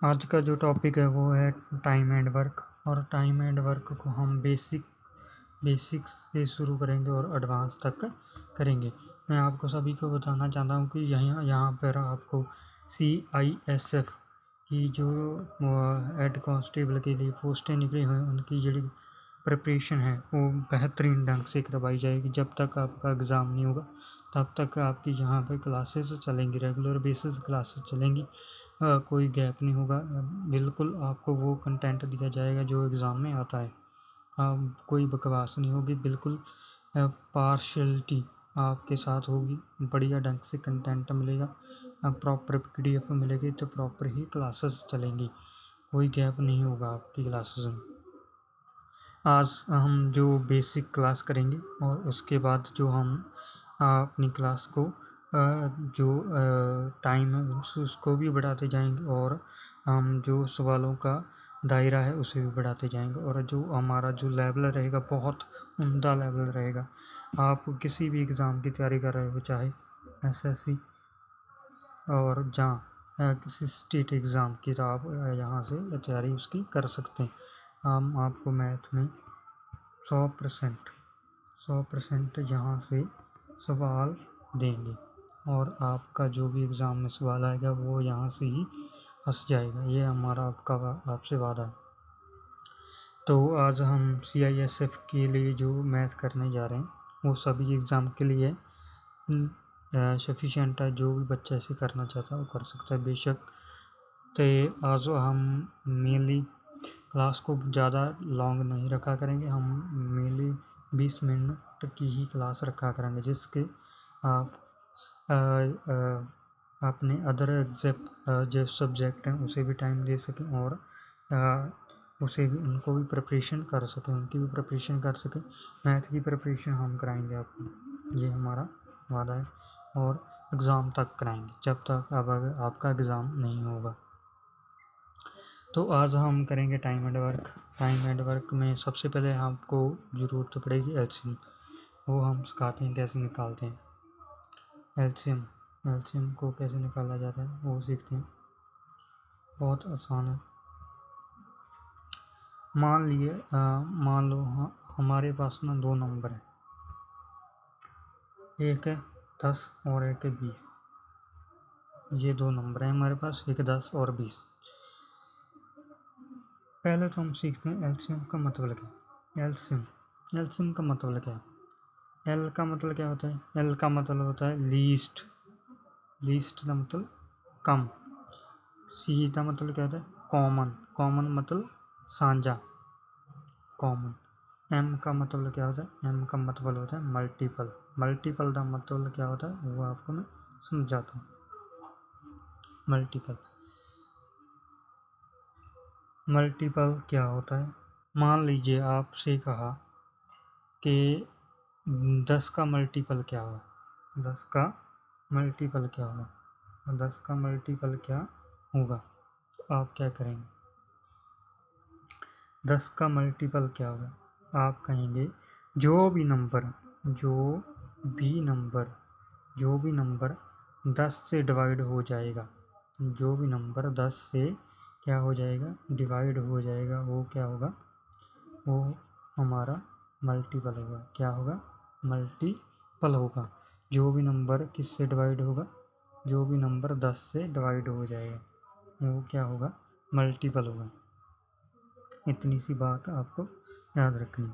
आज का जो टॉपिक है वो है टाइम एंड वर्क। और टाइम एंड वर्क को हम बेसिक्स से शुरू करेंगे और एडवांस तक करेंगे। मैं आपको सभी को बताना चाहता हूँ कि यहाँ पर आपको CISF की जो हेड कांस्टेबल के लिए पोस्टें निकली हुई हैं उनकी जो प्रिपरेशन है वो बेहतरीन ढंग से करवाई जाएगी। जब तक आपका एग्ज़ाम नहीं होगा तब तक आपकी यहाँ पे क्लासेस चलेंगी, रेगुलर बेसिस क्लासेस चलेंगी। कोई गैप नहीं होगा। बिल्कुल आपको वो कंटेंट दिया जाएगा जो एग्ज़ाम में आता है। कोई बकवास नहीं होगी, बिल्कुल पार्शलिटी आपके साथ होगी। बढ़िया ढंग से कंटेंट मिलेगा, प्रॉपर PDF मिलेगी तो प्रॉपर ही क्लासेस चलेंगी, कोई गैप नहीं होगा आपकी क्लासेस में। आज हम जो बेसिक क्लास करेंगे और उसके बाद जो हम अपनी क्लास को जो टाइम है उसको भी बढ़ाते जाएंगे और हम जो सवालों का दायरा है उसे भी बढ़ाते जाएंगे और जो हमारा जो लेवल रहेगा बहुत उम्दा लेवल रहेगा। आप किसी भी एग्ज़ाम की तैयारी कर रहे हो, चाहे SSC और जहाँ किसी स्टेट एग्ज़ाम की, तो आप यहाँ से तैयारी उसकी कर सकते हैं। हम आपको मैथ में 100% यहाँ से सवाल देंगे और आपका जो भी एग्ज़ाम में सवाल आएगा वो यहाँ से ही फंस जाएगा। ये हमारा आपसे वादा है। तो आज हम CISF के लिए जो मैथ करने जा रहे हैं वो सभी एग्ज़ाम के लिए सफिशिएंट है। जो भी बच्चा इसे करना चाहता है वो कर सकता है बेशक। तो आज हम मेनली क्लास को ज़्यादा लॉन्ग नहीं रखा करेंगे, हम मेनली 20 मिनट की ही क्लास रखा करेंगे, जिसके आप अपने अदर जो सब्जेक्ट हैं उसे भी टाइम दे सकें और उसे भी उनको भी प्रिपरेशन कर सकें, उनकी भी प्रिपरेशन कर सकें। मैथ की प्रिपरेशन हम कराएंगे आपको, ये हमारा वादा है, और एग्ज़ाम तक कराएंगे जब तक अब आपका एग्ज़ाम नहीं होगा। तो आज हम करेंगे time and work. Time and work में सबसे पहले आपको ज़रूरत पड़ेगी LCM। वो हम सिखाते हैं कैसे निकालते हैं LCM को कैसे निकाला जाता है वो सीखते हैं, बहुत आसान है। मान लो हमारे पास ना दो नंबर है, एक है 10 और एक है 20। ये दो नंबर है हमारे पास, एक 10 और 20। पहले तो हम सीखते हैं LCM का मतलब क्या है। LCM का मतलब क्या है। L का मतलब क्या होता है। L का मतलब होता है लीस्ट का मतलब कम। C का मतलब क्या होता है कॉमन मतलब साझा, कॉमन। M का मतलब क्या होता है। M का मतलब होता है मल्टीपल का मतलब क्या होता है वो आपको मैं समझाता हूँ। मल्टीपल क्या होता है। मान लीजिए आपसे कहा कि 10 का मल्टीपल क्या होगा। 10 का मल्टीपल क्या होगा। 10 का मल्टीपल क्या होगा, तो आप क्या करेंगे। 10 का मल्टीपल क्या होगा, आप कहेंगे जो भी नंबर 10 से डिवाइड हो जाएगा, जो भी नंबर 10 से क्या हो जाएगा, डिवाइड हो जाएगा, वो क्या होगा, वो हमारा मल्टीपल होगा। क्या होगा, मल्टीपल होगा। जो भी नंबर किससे डिवाइड होगा, जो भी नंबर 10 से डिवाइड हो जाएगा वो क्या होगा, मल्टीपल होगा। इतनी सी बात आपको याद रखनी,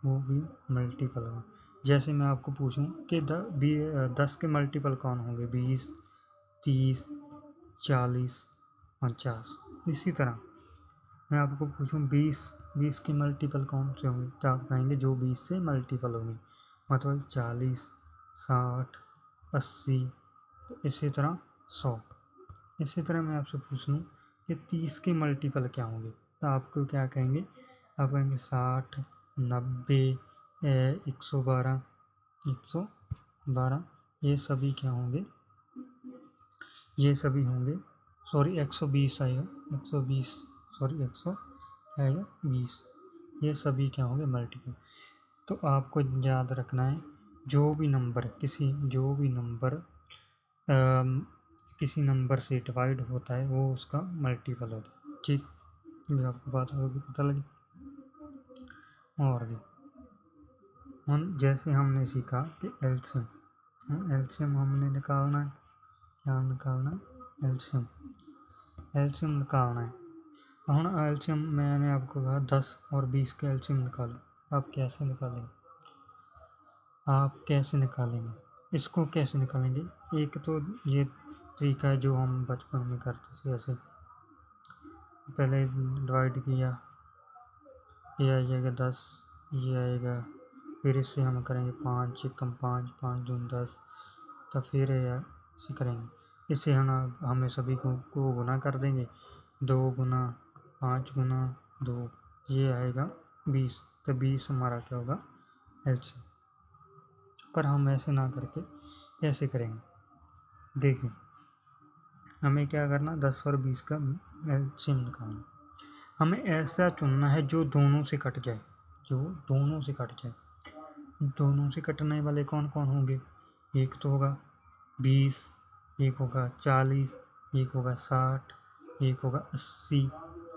वो भी मल्टीपल होगा। जैसे मैं आपको पूछूं कि 10 के मल्टीपल कौन होंगे, 20, 30, 40, 50। इसी तरह मैं आपको पूछूं 20 के मल्टीपल कौन से होंगे, तो आप कहेंगे जो 20 से मल्टीपल होंगे, मतलब 40, 60, 80, इसी तरह 100। इसी तरह मैं आपसे पूछ लूँ कि 30 के मल्टीपल क्या होंगे, तो आपको क्या कहेंगे, आप कहेंगे 60, 90, 112, 112। ये सभी क्या होंगे, ये सभी होंगे, सॉरी 120 आएगा, 120, सॉरी 100 आएगा 20। ये सभी क्या होंगे, मल्टीपल। तो आपको याद रखना है जो भी नंबर किसी नंबर से डिवाइड होता है वो उसका मल्टीपल होता है। ठीक, ये आपको बात होगी पता लगी। और भी हम जैसे हमने सीखा कि एल्शियम हमने निकालना है, क्या निकालना है, एल्शियम निकालना है। हम एल्शियम मैंने आपको कहा 10 और 20 के एल्शियम निकालो। आप कैसे निकालेंगे, इसको कैसे निकालेंगे? एक तो ये तरीका है जो हम बचपन में करते थे, ऐसे पहले डिवाइड किया, ये आ जाएगा 10, ये आएगा, फिर इससे हम करेंगे 5 एकम 5, 5 दूनी 10, तो फिर ऐसे करेंगे। इससे हमें सभी को गुना कर देंगे, 2 गुना 5 गुना 2, ये आएगा 20। तो 20 हमारा क्या होगा, एल्शियम। पर हम ऐसे ना करके ऐसे करेंगे। देखिए हमें क्या करना, 10 और 20 का एल्शियम निकालना। हमें ऐसा चुनना है जो दोनों से कट जाए, दोनों से कटने वाले कौन कौन होंगे? एक तो होगा 20, एक होगा 40, एक होगा 60, एक होगा 80।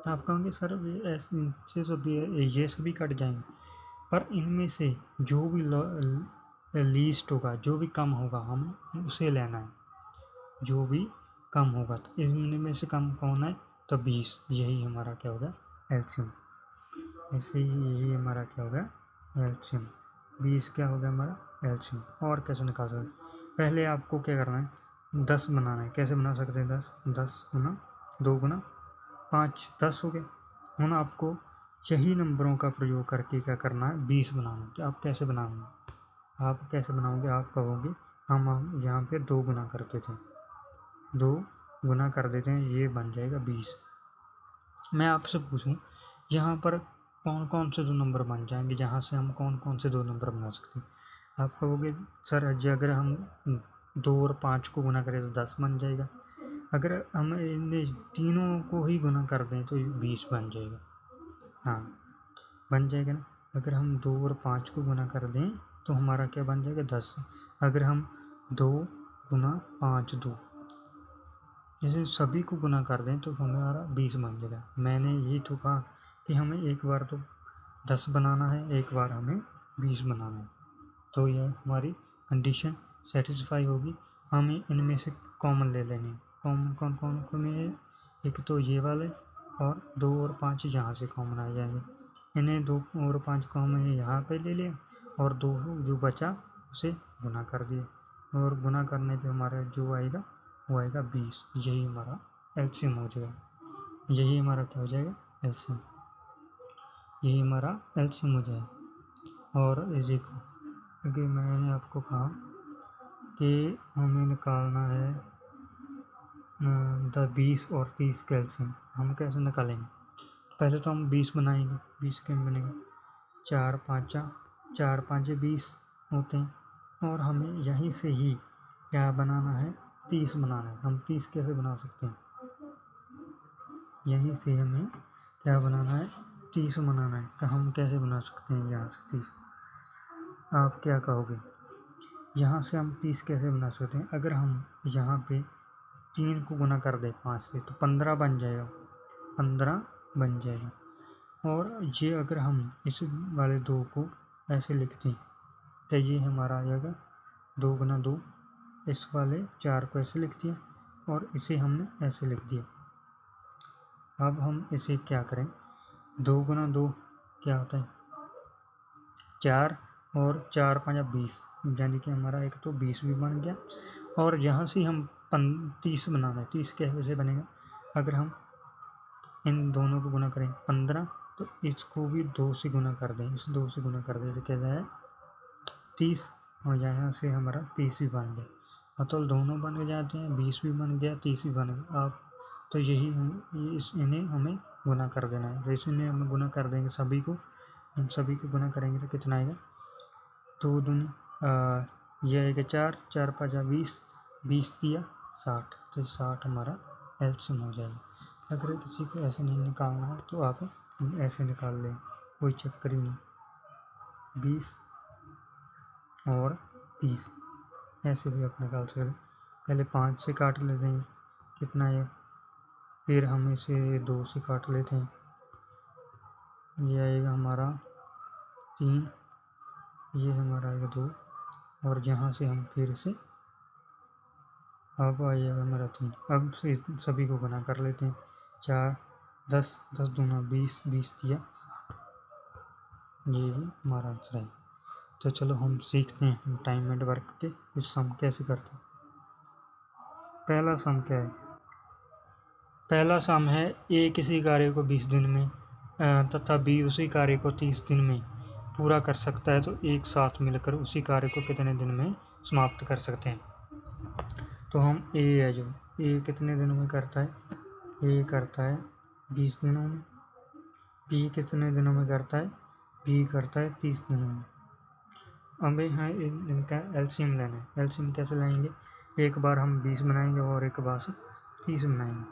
आप कहोगे सर ऐसे ये सभी कट जाएंगे, पर इनमें से जो भी लीस्ट होगा, जो भी कम होगा, हम उसे लेना है, जो भी कम होगा। तो इनमें से कम कौन है? तो 20, यही हमारा क्या होगा, एल्शियम। ऐसे ही यही हमारा क्या होगा, एल्शियम। 20 क्या हो गया हमारा, एल्शियम। और कैसे निकाल सकते हैं? पहले आपको क्या करना है, 10 बनाना है। कैसे बना सकते हैं 10? 10 गुना 2 गुना 5, 10 हो गया। ਹੁਣ आपको यही नंबरों का प्रयोग करके क्या करना है, 20 बनाना है। तो आप कैसे बनाओगे? आप कहोगे हम यहाँ पे 2 गुना करते थे, 2 गुना कर देते हैं, ये बन जाएगा 20। मैं आपसे पूछूं यहाँ पर कौन कौन से 2 नंबर बन जाएंगे, जहाँ से हम कौन कौन से 2 नंबर बना सकते हैं? आप कहोगे सर जी अगर हम 2 और 5 को गुना करें तो 10 बन जाएगा। अगर हम इन तीनों को ही गुना कर दें तो 20 बन जाएगा। हाँ बन जाएगा ना। अगर हम 2 और 5 को गुना कर दें तो हमारा क्या बन जाएगा, 10। अगर हम 2 गुना 5 2, जैसे सभी को गुना कर दें तो हमारा 20 बन जाएगा। मैंने यही तो कहा कि हमें एक बार तो 10 बनाना है, एक बार हमें 20 बनाना है। तो यह हमारी कंडीशन सेटिस्फाई होगी। हमें इनमें से कॉमन ले लेंगे। कौन में, एक तो ये वाले, और 2 और 5 यहाँ से कॉमन आ जाएंगे। इन्हें 2 और 5 को हमने यहाँ पे ले लिया, और 2 जो बचा उसे गुना कर दिया, और गुना करने पे हमारा जो आएगा वो आएगा 20। यही हमारा एल्शियम हो जाएगा। यही हमारा क्या हो जाएगा, एल्शियम। यही हमारा एल्शियम हो जाएगा। और देखो क्योंकि मैंने आपको कहा कि हमें निकालना है 20 और 30 का एल्शियम। हम कैसे निकालेंगे? पहले तो हम 20 बनाएंगे। 20 कैसे बनेगा, 4 5 20 होते हैं, और हमें यहीं से ही क्या बनाना है, 30 बनाना है। हम 30 कैसे बना सकते हैं? यहीं से हमें क्या बनाना है, 30 बनाना है। तो हम कैसे बना सकते हैं यहाँ से 30? आप क्या कहोगे, यहाँ से हम 30 कैसे बना सकते हैं? अगर हम यहाँ पे 3 को गुना कर दें 5 से तो 15 बन जाएगा, 15 बन जाएगा। और ये अगर हम इस वाले 2 को ऐसे लिखते हैं तो ये हमारा आ जाएगा 2 गुना 2। इस वाले 4 को ऐसे लिख दिया, और इसे हमने ऐसे लिख दिया। अब हम इसे क्या करें, 2 गुना 2 क्या होता है, 4, और 4 5 20, यानी कि हमारा एक तो 20 भी बन गया। और यहाँ से हम 30 बनाना है। 30 कैसे बनेगा, अगर हम इन दोनों को गुना करें 15, तो इसको भी 2 से गुना कर दें, इस 2 से गुना कर दें तो क्या जाए 30, और यहाँ से हमारा 30 भी बन गया। मतलब दोनों बन जाते हैं, 20 भी बन गया, 30 भी बन गया। आप तो यही इन्हें हमें गुना कर देना है। जैसे इन्हें हम गुना कर देंगे सभी को, हम सभी को गुना करेंगे तो कितना आएगा, 2 दूनी ये आएगा 4, 4 5 20, 20 दिया 60, तो 60 हमारा एल्शियम हो जाएगा। अगर किसी को ऐसे नहीं निकालना है तो आप ऐसे निकाल लें, कोई चक्कर ही नहीं। 20 और 30 ऐसे भी आप निकाल सकते हैं। पहले 5 से काट लेते हैं, कितना है, फिर हम इसे 2 से काट लेते हैं, ये आएगा हमारा 3, ये हमारा आएगा 2, और यहाँ से हम फिर से अब आएगा हमारा 3। अब इस सभी को गुना कर लेते हैं, 4 10 10 दूना 20 20 दिया 60, ये हमारा आंसर है। तो चलो हम सीखते हैं टाइम एंड वर्क के कुछ सम कैसे करते हैं। पहला सम क्या है, पहला सम है ए किसी कार्य को 20 दिन में तथा बी उसी कार्य को 30 दिन में पूरा कर सकता है, तो एक साथ मिलकर उसी कार्य को कितने दिन में समाप्त कर सकते हैं। तो हम ए है जो ए कितने दिनों में करता है, ए करता है 20 दिनों में, बी कितने दिनों में करता है, बी करता है 30 दिनों में। अब यहाँ इनका एलसीएम लेना है। एलसीएम कैसे लाएंगे, एक बार हम 20 बनाएंगे और एक बार से 30 बनाएंगे।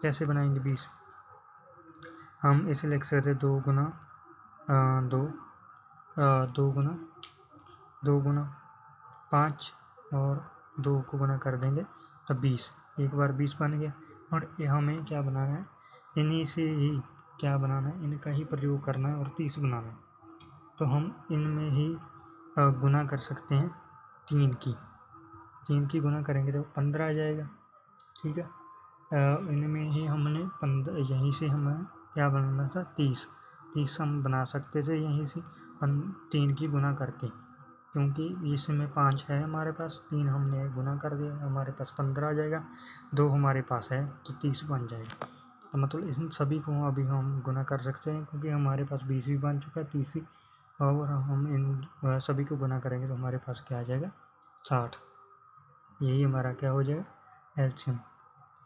कैसे बनाएंगे 20, हम इसे लिख सकते 2 गुना 5 और 2 को गुना कर देंगे तब 20, एक बार 20 बन गया। और ये हमें क्या बनाना है, इन्हीं से ही क्या बनाना है, इनका ही प्रयोग करना है और 30 बनाना है। तो हम इनमें ही गुना कर सकते हैं 3 की गुना करेंगे तो 15 आ जाएगा, ठीक है। इनमें ही हमने 15, यहीं से हमें क्या बनाना था 30 हम बना सकते थे यहीं से 3 की गुना करके, क्योंकि इसमें 5 है हमारे पास, 3 हमने गुना कर दिया, हमारे पास 15 आ जाएगा, 2 हमारे पास है तो 30 बन जाएगा। तो मतलब इन सभी को अभी हम गुना कर सकते हैं, क्योंकि हमारे पास 20 भी बन चुका है, 30 ही, और हम इन सभी को गुना करेंगे तो हमारे पास क्या आ जाएगा 60। यही हमारा क्या हो जाएगा एलसीएम,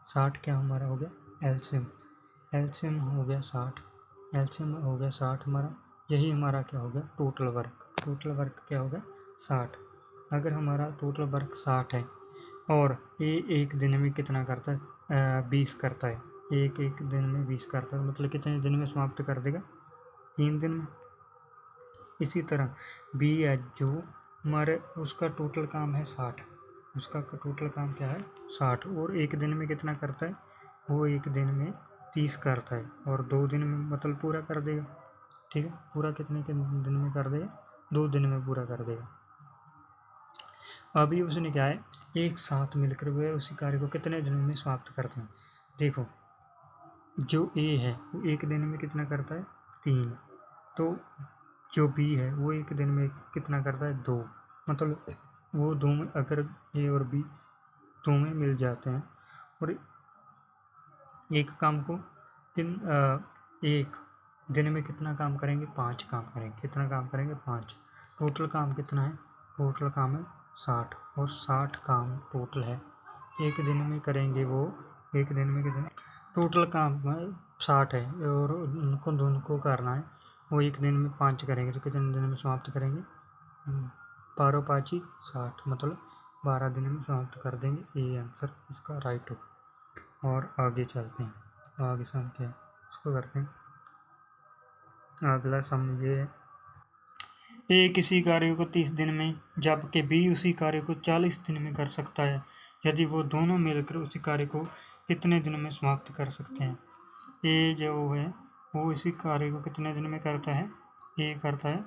60 क्या हमारा हो गया एलसीएम। एलसीएम हो गया 60, एलसीएम हो गया 60 हमारा, यही हमारा क्या हो गया टोटल वर्क। टोटल वर्क क्या होगा 60। अगर हमारा टोटल वर्क 60 है और ये एक दिन में कितना करता है 20 करता है, एक दिन में 20 करता है, मतलब कितने दिन में समाप्त कर देगा 3 दिन में। इसी तरह बी है जो हमारे उसका टोटल काम है 60, उसका टोटल काम क्या है 60, और एक दिन में कितना करता है, वो एक दिन में 30 करता है और 2 दिन में मतलब पूरा कर देगा, ठीक है। पूरा कितने के दिन में कर देगा, 2 दिन में पूरा कर देगा। अभी उसने क्या है एक साथ मिलकर वे उसी कार्य को कितने दिनों में समाप्त करते हैं। देखो जो ए है वो एक दिन में कितना करता है 3, तो जो बी है वो एक दिन में कितना करता है 2, मतलब वो दो में अगर ए और बी दो में मिल जाते हैं और एक काम को एक दिन में कितना काम करेंगे 5 काम करेंगे, कितना काम करेंगे 5। टोटल काम कितना है, टोटल काम है 60, और 60 काम टोटल है एक दिन में करेंगे, वो एक दिन में कितना टोटल काम 60 है और उनको दोनों को करना है, वो एक दिन में 5 करेंगे तो कितने दिन में समाप्त करेंगे 12 5 60, मतलब 12 दिन में समाप्त कर देंगे। ये आंसर इसका राइट हो। और आगे चलते हैं, आगे सम क्या है उसको करते हैं। अगला सम ये है ए किसी कार्य को 30 दिन में जबकि बी उसी कार्य को 40 दिन में कर सकता है, यदि वो दोनों मिलकर उसी कार्य को कितने दिन में समाप्त कर सकते हैं। ए जो है वो इसी कार्य को कितने दिन में करता है, ए करता है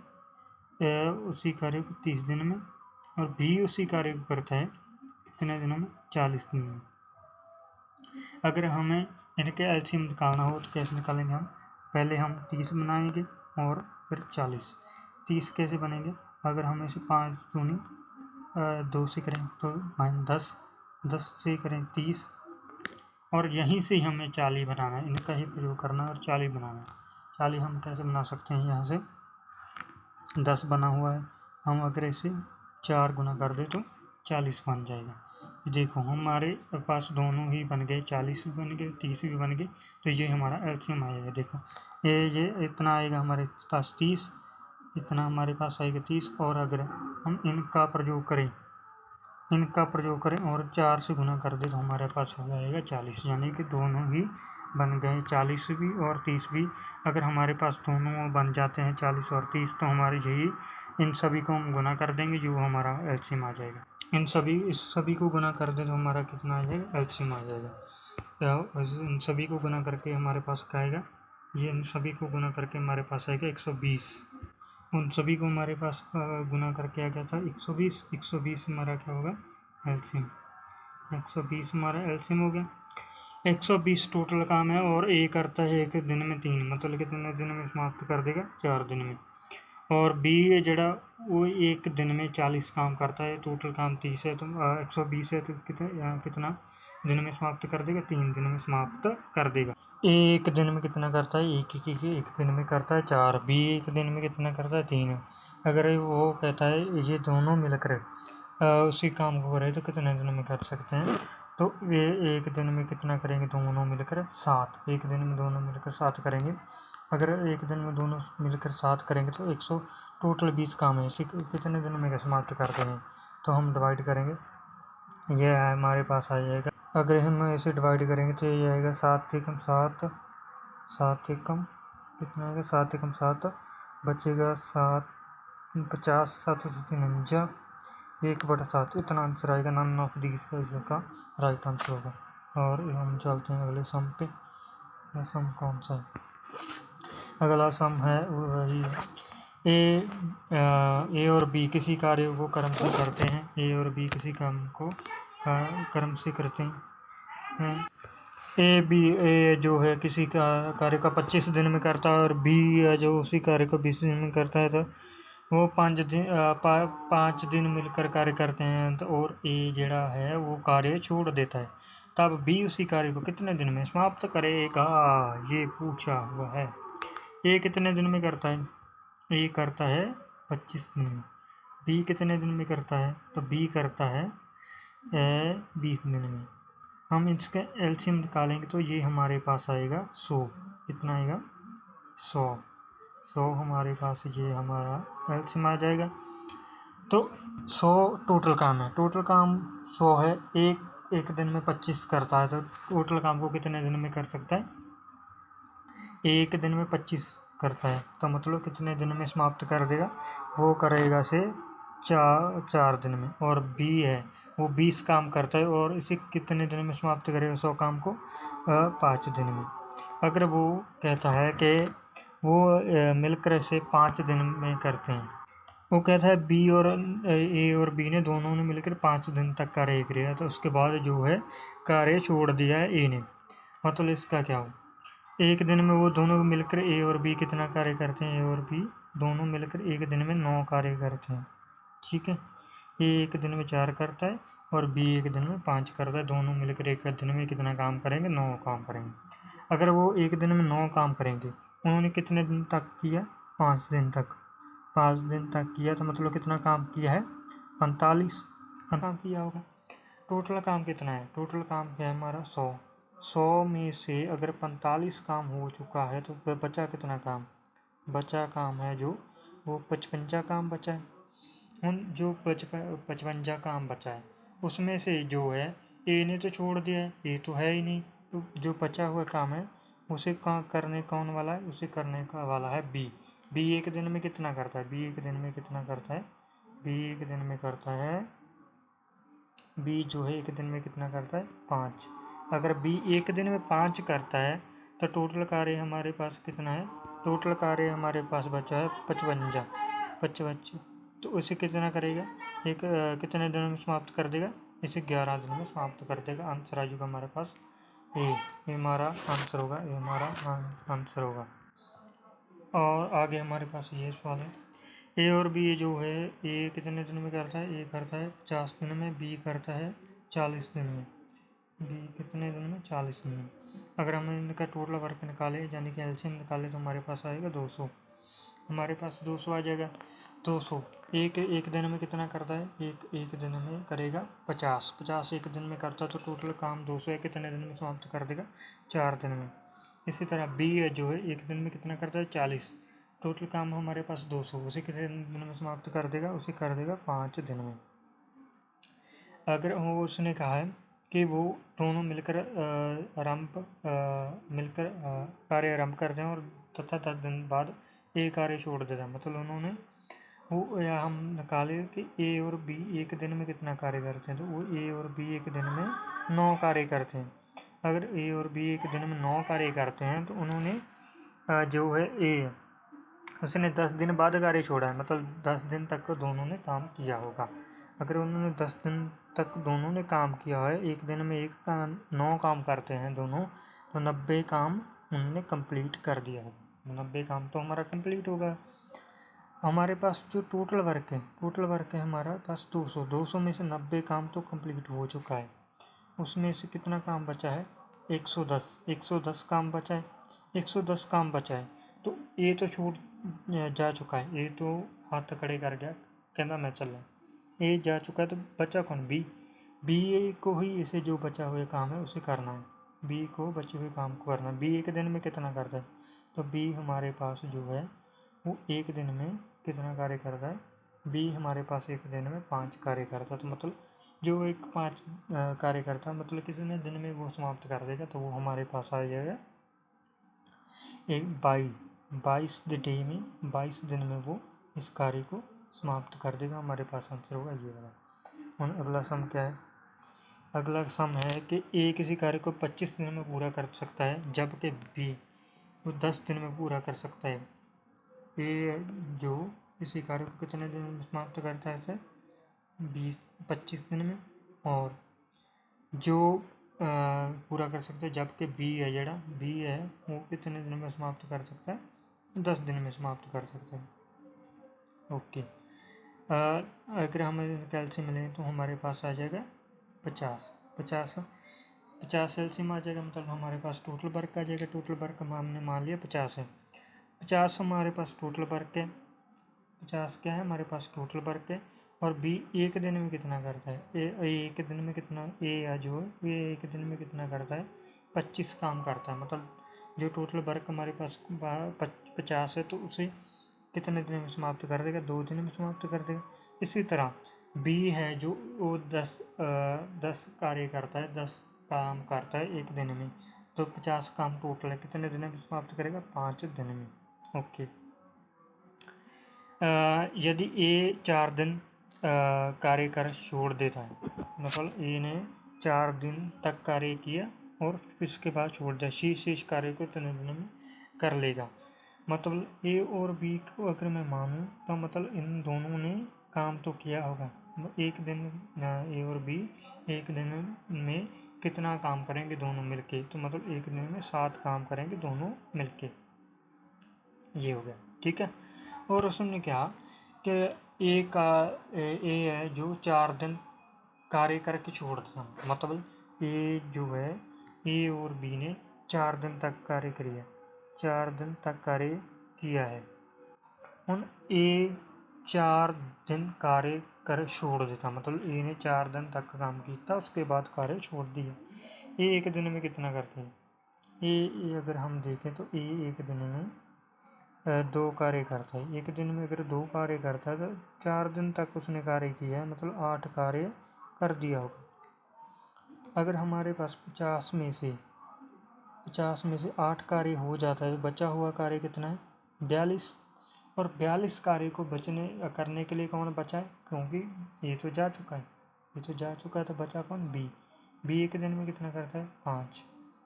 उसी कार्य को 30 दिन में, और बी उसी कार्य को करता है कितने दिनों में 40 दिन में। अगर हमें इनके एलसीएम निकालना हो तो कैसे निकालेंगे, हम पहले हम 30 बनाएंगे और फिर 40। 30 कैसे बनेंगे, अगर हम इसे 5 दूनी 2 से करें तो 10, 10 से करें 30, और यहीं से हमें 40 बनाना है, इनका ही प्रयोग करना है और 40 बनाना है। 40 हम कैसे बना सकते हैं, यहाँ से 10 बना हुआ है, हम अगर इसे 4 गुना कर दें तो 40 बन जाएगा। देखो हमारे पास दोनों ही बन गए, 40 भी बन गए 30 भी बन गए, तो ये हमारा एलसीएम आएगा। देखो ये इतना आएगा हमारे पास 30, इतना हमारे पास आएगा 30, और अगर हम इनका प्रयोग करें और 4 से गुना कर दे तो हमारे पास हो जाएगा 40, यानी कि दोनों ही बन गए 40 भी और 30 भी। अगर हमारे पास दोनों बन जाते हैं 40 और 30 तो हमारी यही इन सभी को हम गुना कर देंगे, जो हमारा एलसीएम आ जाएगा। इस सभी को गुना कर दे तो हमारा कितना आ जाएगा एलसीएम आ जाएगा। इन सभी को गुना करके हमारे पास क्या आएगा, ये इन सभी को गुना करके हमारे पास आएगा 120। उन सभी को हमारे पास गुना करके आ गया था 120। 120 हमारा क्या होगा, एलसीएम। 120 हमारा एलसीएम हो गया। 120 टोटल काम है और ए करता है एक दिन में 3, मतलब कितने दिन में समाप्त कर देगा, 4 दिन में। और बी जड़ा वो एक दिन में 40 काम करता है, टोटल काम 30 है तो 120 है तो कितना दिन में समाप्त कर देगा, 3 दिन में समाप्त कर देगा। एक दिन में कितना करता है, एक दिन में करता है 4। बी एक दिन में कितना करता है, 3। अगर वो कहता है ये दोनों मिलकर उसी काम को करे तो कितने दिन में कर सकते हैं, तो ये एक दिन में कितना करेंगे, दोनों मिलकर 7। एक दिन में दोनों मिलकर 7 करेंगे। अगर एक दिन में दोनों मिलकर 7 करेंगे तो 100 टोटल 20 काम है, इसी कितने दिन में समाप्त करते हैं, तो हम डिवाइड करेंगे, यह हमारे पास आ जाएगा। अगर हम ऐसे डिवाइड करेंगे तो ये आएगा 7 एकम 7, 7 एकम कितना आएगा, 7 एकम 7 बचेगा 7, 50, 7 53, 1/7 इतना आंसर आएगा। नन ऑफ दिस इसका राइट आंसर होगा। और हम चलते हैं अगले सम पे। सम कौन सा है, अगला सम है वही ए और बी किसी कार्य को क्रम से करते हैं। ए और बी किसी काम को क्रम से करते हैं। ए जो है किसी का कार्य का 25 दिन में करता है और बी जो उसी कार्य को 20 दिन में करता है, तो वो 5 दिन मिलकर कार्य करते हैं। तो और ए जड़ा है वो कार्य छोड़ देता है, तब बी उसी कार्य को कितने दिन में समाप्त करेगा, ये पूछा हुआ है। ए कितने दिन में करता है, ए करता है 25 दिन में। बी कितने दिन में करता है, तो बी करता है 20 दिन में। हम इसका एलसीएम निकालेंगे तो ये हमारे पास आएगा 100। कितना आएगा, 100 हमारे पास ये हमारा एलसीएम आ जाएगा। तो 100 टोटल काम है, टोटल काम 100 है। एक दिन में 25 करता है, तो टोटल काम को कितने दिन में कर सकता है, एक दिन में 25 करता है, तो मतलब कितने दिन में समाप्त कर देगा, वो करेगा से 4 दिन में। और बी है वो 20 काम करता है और इसे कितने दिन में समाप्त करेगा, 100 काम को 5 दिन में। अगर वो कहता है कि वो मिलकर इसे 5 दिन में करते हैं, वो कहता है बी और ए और बी ने दोनों ने मिलकर 5 दिन तक कार्य किया, तो उसके बाद जो है कार्य छोड़ दिया है ए ने, मतलब इसका क्या हो, एक दिन में वो दोनों मिलकर ए और बी कितना कार्य करते हैं, ए और बी दोनों मिलकर एक दिन में 9 कार्य करते हैं। ठीक है, ए एक दिन में 4 करता है और बी एक दिन में 5 करता है, दोनों मिलकर एक दिन में कितना काम करेंगे, 9 काम करेंगे। अगर वो एक दिन में 9 काम करेंगे, उन्होंने कितने दिन तक किया, 5 दिन तक। 5 दिन तक किया तो मतलब कितना काम किया है, 45 काम किया होगा। टोटल काम कितना है, टोटल काम है हमारा 100 में से अगर 45 काम हो चुका है तो बचा कितना काम, बचा काम है जो वो 55 काम बचा है। उन जो 55 काम बचा है उसमें से जो है ए ने तो छोड़ दिया है, ए तो है ही नहीं, तो जो बचा हुआ काम है उसे करने कौन वाला है, उसे करने का वाला है बी। बी एक दिन में कितना करता है, बी एक दिन में कितना करता है, बी एक दिन में करता है, बी जो है एक दिन में कितना करता है, 5। अगर बी एक दिन में 5 करता है तो टोटल कार्य हमारे पास कितना है, टोटल कार्य हमारे पास बचा है 55। तो उसे कितना करेगा, कितने दिन में समाप्त कर देगा, इसे 11 दिन में समाप्त कर देगा। आंसर आ जाएगा हमारे पास ए हमारा आंसर होगा, ए हमारा आंसर होगा। और आगे हमारे पास ये सवाल है, ए और बी जो है, ए कितने दिन में करता है, ए करता है 50 दिन में, बी करता है 40 दिन में। बी कितने दिन में, 40 दिन में। अगर हम इनका टोटल वर्क निकालें यानी कि एलसीएम निकालें तो हमारे पास आएगा 200, हमारे पास 200 आ जाएगा। 200 एक दिन में कितना करता है, एक दिन में करेगा 50 एक दिन में करता है, तो टोटल काम 200 है, कितने दिन में समाप्त कर देगा, 4 दिन में। इसी तरह बी जो है एक दिन में कितना करता है, 40, टोटल काम हमारे पास 200, उसे कितने दिन में समाप्त कर देगा, उसे कर देगा 5 दिन में। अगर वो उसने कहा है कि वो दोनों मिलकर कार्य आरंभ करते हैं और तथा 10 दिन बाद ए कार्य छोड़ देता है, मतलब उन्होंने वो या हम निकाले कि ए और बी एक दिन में कितना कार्य करते हैं, तो वो ए और बी एक दिन में 9 कार्य करते हैं। अगर ए और बी एक दिन में 9 कार्य करते हैं तो उन्होंने जो है ए उसने 10 दिन बाद कार्य छोड़ा है, मतलब 10 दिन तक दोनों ने काम किया होगा। अगर उन्होंने 10 दिन तक दोनों ने काम किया है, एक दिन में 9 काम करते हैं दोनों, तो 90 काम उन्होंने कंप्लीट कर दिया होगा। 90 काम तो हमारा कंप्लीट होगा। हमारे पास जो टोटल वर्क है हमारा पास 200 में से 90 काम तो कंप्लीट हो चुका है। उसमें से कितना काम बचा है? 110 काम बचा है। 110 काम बचा है तो ए तो छूट जा चुका है, ए तो हाथ खड़े कर गया, कहना मैं चल रहा। ए जा चुका है तो बचा कौन? बी ए को ही इसे जो बचा हुआ काम है उसे करना है, बी को बचे हुए काम को करना है। बी एक दिन में कितना करता है? तो बी हमारे पास जो है वो एक दिन में कितना कार्य करता है? बी हमारे पास एक दिन में 5 कार्य करता है। तो मतलब जो एक 5 कार्य करता है, मतलब किसी ने दिन में वो समाप्त कर देगा, तो वो हमारे पास आ जाएगा एक 22 दिन में वो इस कार्य को समाप्त कर देगा। हमारे पास आंसर होगा ये वाला। अगला सम क्या है? अगला सम है कि ए किसी कार्य को 25 दिन में पूरा कर सकता है, जबकि बी वो 10 दिन में पूरा कर सकता है। ए जो इसी कार्य को कितने दिन में समाप्त करता है सर? 25 दिन में। और जो पूरा कर सकता है, जबकि बी है वो कितने दिन में समाप्त कर सकता है? 10 दिन में समाप्त कर सकता है। ओके। अगर हमें कैल्शियम मिले तो हमारे पास आ जाएगा 50 एलसीएम आ जाएगा, मतलब हमारे पास टोटल वर्क आ जाएगा। टोटल वर्क हमने मान लिया 50 है। 50 हमारे पास टोटल वर्क है। 50 क्या है हमारे पास? टोटल वर्क है। और बी एक दिन में कितना करता है? एक दिन में कितना? ये एक दिन में कितना करता है? 25 काम करता है। मतलब जो टोटल वर्क हमारे पास 50 है तो उसे कितने दिन में समाप्त कर देगा? 2 दिन में समाप्त कर देगा। इसी तरह बी है जो वो 10 कार्य करता है, 10 काम करता है एक दिन में, तो 50 काम टोटल है, कितने दिन में समाप्त करेगा? 5 दिन में। ओके। यदि ए 4 दिन कार्य कर छोड़ देता है, मतलब ए ने 4 दिन तक कार्य किया और फिर इसके बाद छोड़ दिया, शेष कार्य को कितने दिन में कर लेगा। मतलब ए और बी को अगर मैं मानूँ तो मतलब इन दोनों ने काम तो किया होगा। एक दिन ए और बी एक दिन में कितना काम करेंगे दोनों मिलके? तो मतलब एक दिन में 7 काम करेंगे दोनों मिलके। ये हो गया, ठीक है। और उसने कहा कि ए है जो 4 दिन कार्य करके छोड़ देता, मतलब ए जो है ए और बी ने 4 दिन तक कार्य किया, 4 दिन तक कार्य किया है। उन ए 4 दिन कार्य कर छोड़ देता, मतलब ए ने 4 दिन तक काम किया उसके बाद कार्य छोड़ दिया। ए एक दिन में कितना करते हैं? ए अगर हम देखें तो ए एक दिन में 2 कार्य करता है। एक दिन में अगर 2 कार्य करता है तो 4 दिन तक उसने कार्य किया है, मतलब 8 कार्य कर दिया होगा। अगर हमारे पास 50 में से 8 कार्य हो जाता है तो बचा हुआ कार्य कितना है? 42। और 42 कार्य को करने के लिए कौन बचा है? क्योंकि ये तो जा चुका है, तो बचा कौन? बी एक दिन में कितना करता है?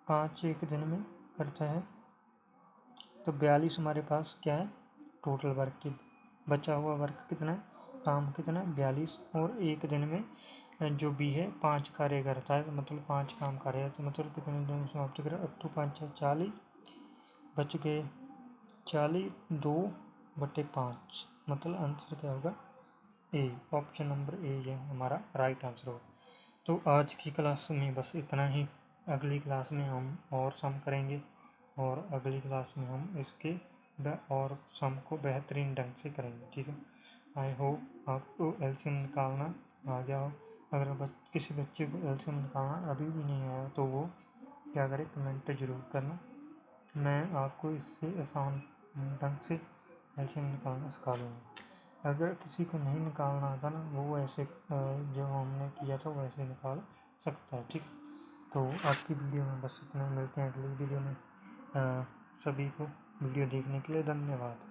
5 एक दिन में करता है। तो 42 हमारे पास क्या है? टोटल वर्क की बचा हुआ वर्क कितना है? काम कितना है? 42। और एक दिन में जो बी है 5 कार्य करता है, तो मतलब 5 काम कर रहा है, तो मतलब कितने दिन में समाप्त करें? 8 5 40 बच गए 40, 2/5, मतलब आंसर क्या होगा? ए। ऑप्शन नंबर ए ये हमारा राइट आंसर होगा। तो आज की क्लास में बस इतना ही। अगली क्लास में हम और सम करेंगे, और अगली क्लास में हम इसके और सम को बेहतरीन ढंग से करेंगे, ठीक है। आई होप आपको एलसीएम निकालना आ गया हो। अगर किसी बच्चे को एलसीएम निकालना अभी भी नहीं आया तो वो क्या करे? कमेंट जरूर करना, मैं आपको इससे आसान ढंग से एलसीएम निकालना सिखा दूँगा। अगर किसी को नहीं निकालना आता ना, वो ऐसे जो हमने किया था वैसे निकाल सकता है, ठीक है। तो आज की वीडियो में बस इतना, मिलते हैं अगली वीडियो में। सभी को वीडियो देखने के लिए धन्यवाद।